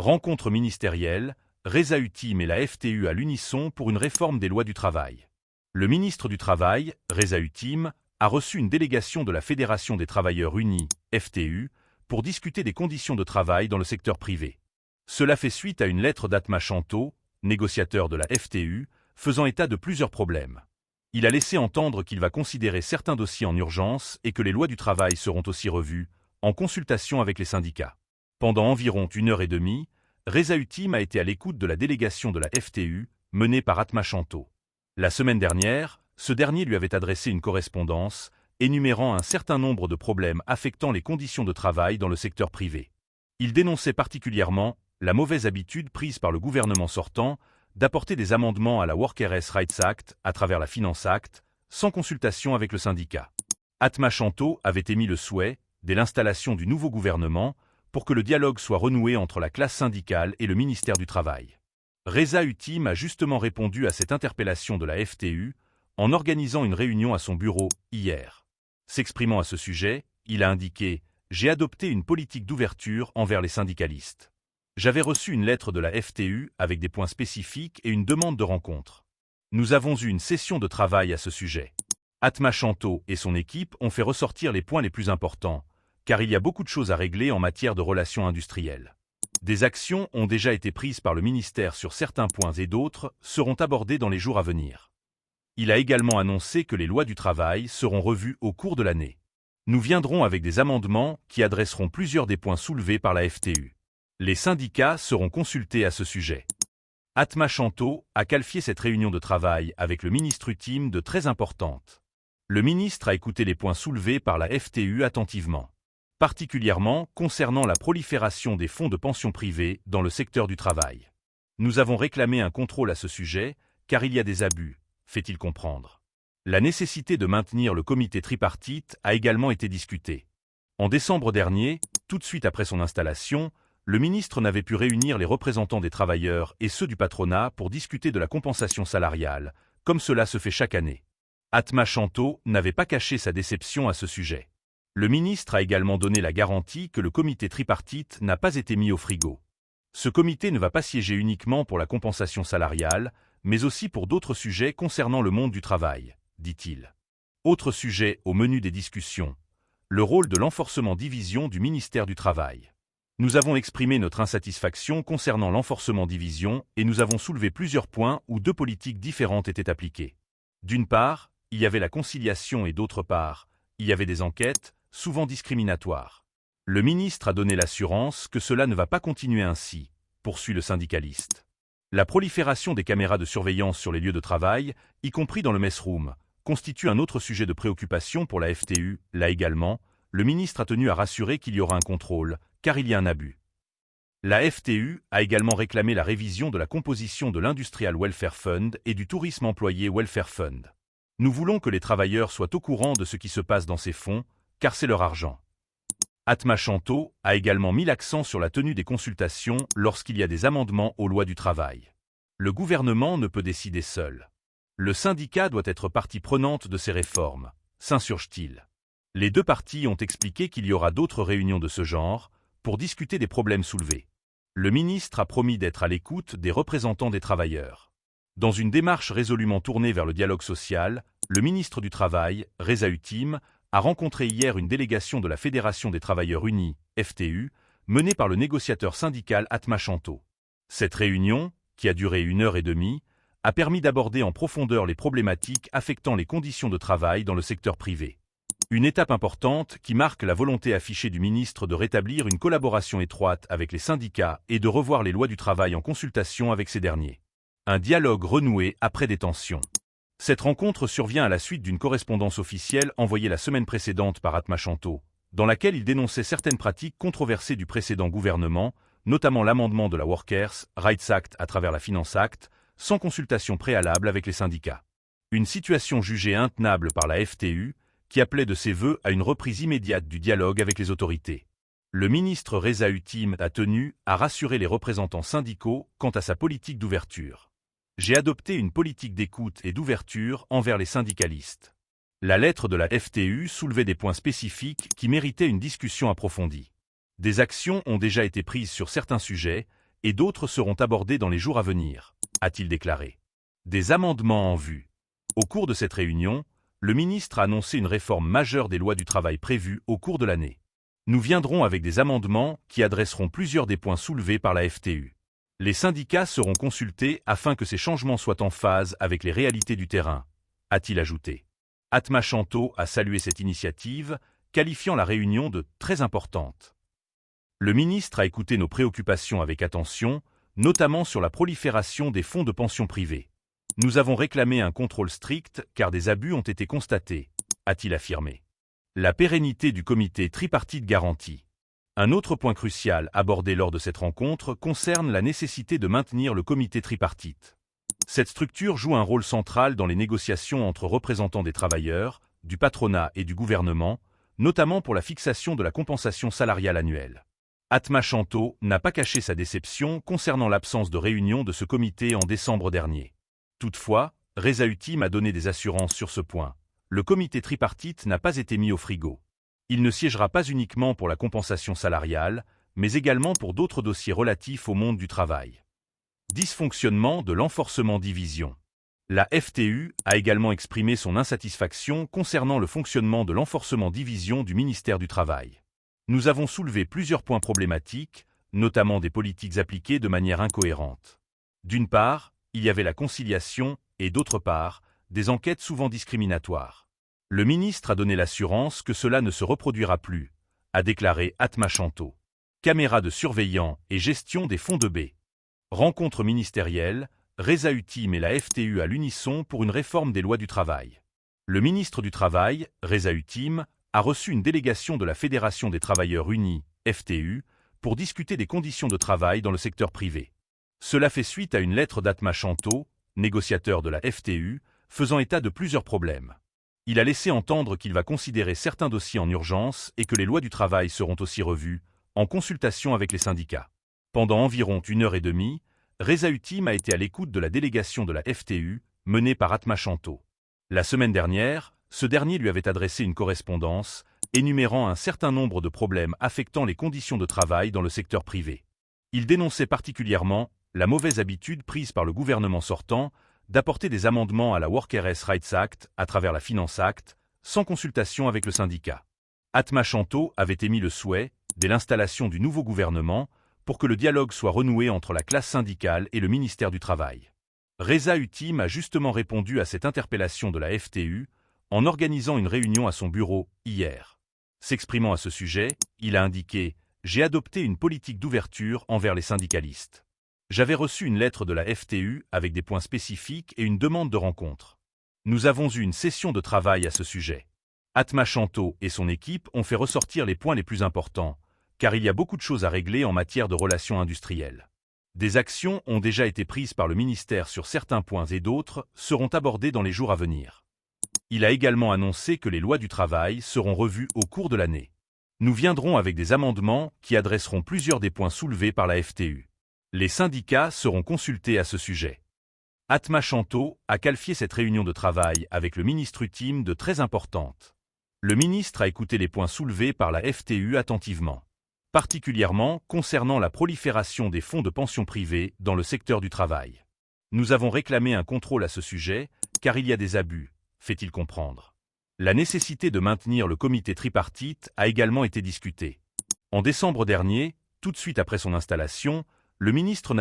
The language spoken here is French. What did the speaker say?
Rencontre ministérielle, Reza Hüttim et la FTÜ à l'unisson pour une réforme des lois du travail. Le ministre du Travail, Reza Hüttim, a reçu une délégation de la Fédération des travailleurs unis, FTÜ, pour discuter des conditions de travail dans le secteur privé. Cela fait suite à une lettre d'Atma Shanto, négociateur de la FTÜ, faisant état de plusieurs problèmes. Il a laissé entendre qu'il va considérer certains dossiers en urgence et que les lois du travail seront aussi revues, en consultation avec les syndicats. Pendant environ 1h30, Reza Hüttim a été à l'écoute de la délégation de la FTÜ, menée par Atma Shanto. La semaine dernière, ce dernier lui avait adressé une correspondance, énumérant un certain nombre de problèmes affectant les conditions de travail dans le secteur privé. Il dénonçait particulièrement la mauvaise habitude prise par le gouvernement sortant d'apporter des amendements à la Workers' Rights Act à travers la Finance Act, sans consultation avec le syndicat. Atma Shanto avait émis le souhait, dès l'installation du nouveau gouvernement, pour que le dialogue soit renoué entre la classe syndicale et le ministère du Travail. Reza Hüttim a justement répondu à cette interpellation de la FTÜ en organisant une réunion à son bureau hier. S'exprimant à ce sujet, il a indiqué « J'ai adopté une politique d'ouverture envers les syndicalistes. J'avais reçu une lettre de la FTÜ avec des points spécifiques et une demande de rencontre. Nous avons eu une session de travail à ce sujet. Atma Shanto et son équipe ont fait ressortir les points les plus importants, car il y a beaucoup de choses à régler en matière de relations industrielles. Des actions ont déjà été prises par le ministère sur certains points et d'autres seront abordées dans les jours à venir. Il a également annoncé que les lois du travail seront revues au cours de l'année. Nous viendrons avec des amendements qui adresseront plusieurs des points soulevés par la FTÜ. Les syndicats seront consultés à ce sujet. Atma Shanto a qualifié cette réunion de travail avec le ministre Hüttim de très importante. Le ministre a écouté les points soulevés par la FTÜ attentivement, particulièrement concernant la prolifération des fonds de pension privés dans le secteur du travail. Nous avons réclamé un contrôle à ce sujet, car il y a des abus, fait-il comprendre. La nécessité de maintenir le comité tripartite a également été discutée. En décembre dernier, tout de suite après son installation, le ministre n'avait pu réunir les représentants des travailleurs et ceux du patronat pour discuter de la compensation salariale, comme cela se fait chaque année. Atma Shanto n'avait pas caché sa déception à ce sujet. Le ministre a également donné la garantie que le comité tripartite n'a pas été mis au frigo. Ce comité ne va pas siéger uniquement pour la compensation salariale, mais aussi pour d'autres sujets concernant le monde du travail, dit-il. Autre sujet au menu des discussions, le rôle de l'enforcement division du ministère du Travail. Nous avons exprimé notre insatisfaction concernant l'enforcement division et nous avons soulevé plusieurs points où deux politiques différentes étaient appliquées. D'une part, il y avait la conciliation et d'autre part, il y avait des enquêtes, souvent discriminatoires. Le ministre a donné l'assurance que cela ne va pas continuer ainsi, poursuit le syndicaliste. La prolifération des caméras de surveillance sur les lieux de travail, y compris dans le mess-room, constitue un autre sujet de préoccupation pour la FTÜ. Là également, le ministre a tenu à rassurer qu'il y aura un contrôle, car il y a un abus. La FTÜ a également réclamé la révision de la composition de l'Industrial Welfare Fund et du Tourisme Employé Welfare Fund. Nous voulons que les travailleurs soient au courant de ce qui se passe dans ces fonds, car c'est leur argent. Atma Shanto a également mis l'accent sur la tenue des consultations lorsqu'il y a des amendements aux lois du travail. Le gouvernement ne peut décider seul. Le syndicat doit être partie prenante de ces réformes, s'insurge-t-il. Les deux parties ont expliqué qu'il y aura d'autres réunions de ce genre, pour discuter des problèmes soulevés. Le ministre a promis d'être à l'écoute des représentants des travailleurs. Dans une démarche résolument tournée vers le dialogue social, le ministre du Travail, Reza Hüttim, a rencontré hier une délégation de la Fédération des travailleurs unis, FTÜ, menée par le négociateur syndical Atma Shanto. Cette réunion, qui a duré 1h30, a permis d'aborder en profondeur les problématiques affectant les conditions de travail dans le secteur privé. Une étape importante qui marque la volonté affichée du ministre de rétablir une collaboration étroite avec les syndicats et de revoir les lois du travail en consultation avec ces derniers. Un dialogue renoué après des tensions. Cette rencontre survient à la suite d'une correspondance officielle envoyée la semaine précédente par Atma Shanto, dans laquelle il dénonçait certaines pratiques controversées du précédent gouvernement, notamment l'amendement de la Workers' Rights Act à travers la Finance Act, sans consultation préalable avec les syndicats. Une situation jugée intenable par la FTÜ, qui appelait de ses vœux à une reprise immédiate du dialogue avec les autorités. Le ministre Reza Hüttim a tenu à rassurer les représentants syndicaux quant à sa politique d'ouverture. J'ai adopté une politique d'écoute et d'ouverture envers les syndicalistes. La lettre de la FTÜ soulevait des points spécifiques qui méritaient une discussion approfondie. Des actions ont déjà été prises sur certains sujets, et d'autres seront abordés dans les jours à venir, a-t-il déclaré. Des amendements en vue. Au cours de cette réunion, le ministre a annoncé une réforme majeure des lois du travail prévues au cours de l'année. Nous viendrons avec des amendements qui adresseront plusieurs des points soulevés par la FTU. Les syndicats seront consultés afin que ces changements soient en phase avec les réalités du terrain, a-t-il ajouté. Atma Shanto a salué cette initiative, qualifiant la réunion de très importante. Le ministre a écouté nos préoccupations avec attention, notamment sur la prolifération des fonds de pension privés. Nous avons réclamé un contrôle strict car des abus ont été constatés, a-t-il affirmé. La pérennité du comité tripartite garantie. Un autre point crucial abordé lors de cette rencontre concerne la nécessité de maintenir le comité tripartite. Cette structure joue un rôle central dans les négociations entre représentants des travailleurs, du patronat et du gouvernement, notamment pour la fixation de la compensation salariale annuelle. Atma Shanto n'a pas caché sa déception concernant l'absence de réunion de ce comité en décembre dernier. Toutefois, Rezaütim a donné des assurances sur ce point. Le comité tripartite n'a pas été mis au frigo. Il ne siégera pas uniquement pour la compensation salariale, mais également pour d'autres dossiers relatifs au monde du travail. Dysfonctionnement de l'enforcement-division. La FTU a également exprimé son insatisfaction concernant le fonctionnement de l'enforcement-division du ministère du Travail. Nous avons soulevé plusieurs points problématiques, notamment des politiques appliquées de manière incohérente. D'une part, il y avait la conciliation et d'autre part, des enquêtes souvent discriminatoires. Le ministre a donné l'assurance que cela ne se reproduira plus, a déclaré Atma Shanto. Caméras de surveillance et gestion des fonds de B. Rencontre ministérielle, Rezaütim et la FTU à l'unisson pour une réforme des lois du travail. Le ministre du Travail, Rezaütim, a reçu une délégation de la Fédération des travailleurs unis, FTU, pour discuter des conditions de travail dans le secteur privé. Cela fait suite à une lettre d'Atma Shanto, négociateur de la FTU, faisant état de plusieurs problèmes. Il a laissé entendre qu'il va considérer certains dossiers en urgence et que les lois du travail seront aussi revues, en consultation avec les syndicats. Pendant environ 1h30, Rezaütim a été à l'écoute de la délégation de la FTU, menée par Atma Shanto. La semaine dernière, ce dernier lui avait adressé une correspondance, énumérant un certain nombre de problèmes affectant les conditions de travail dans le secteur privé. Il dénonçait particulièrement la mauvaise habitude prise par le gouvernement sortant d'apporter des amendements à la Workers' Rights Act à travers la Finance Act, sans consultation avec le syndicat. Atma Shanto avait émis le souhait, dès l'installation du nouveau gouvernement, pour que le dialogue soit renoué entre la classe syndicale et le ministère du Travail. Rezaütim a justement répondu à cette interpellation de la FTU en organisant une réunion à son bureau hier. S'exprimant à ce sujet, il a indiqué « J'ai adopté une politique d'ouverture envers les syndicalistes. J'avais reçu une lettre de la FTU avec des points spécifiques et une demande de rencontre. Nous avons eu une session de travail à ce sujet. Atma Shanto et son équipe ont fait ressortir les points les plus importants, car il y a beaucoup de choses à régler en matière de relations industrielles. Des actions ont déjà été prises par le ministère sur certains points et d'autres seront abordées dans les jours à venir. Il a également annoncé que les lois du travail seront revues au cours de l'année. Nous viendrons avec des amendements qui adresseront plusieurs des points soulevés par la FTU. Les syndicats seront consultés à ce sujet. Atma Shanto a qualifié cette réunion de travail avec le ministre ultime de très importante. Le ministre a écouté les points soulevés par la FTU attentivement, particulièrement concernant la prolifération des fonds de pension privés dans le secteur du travail. Nous avons réclamé un contrôle à ce sujet, car il y a des abus, fait-il comprendre. La nécessité de maintenir le comité tripartite a également été discutée. En décembre dernier, tout de suite après son installation, le ministre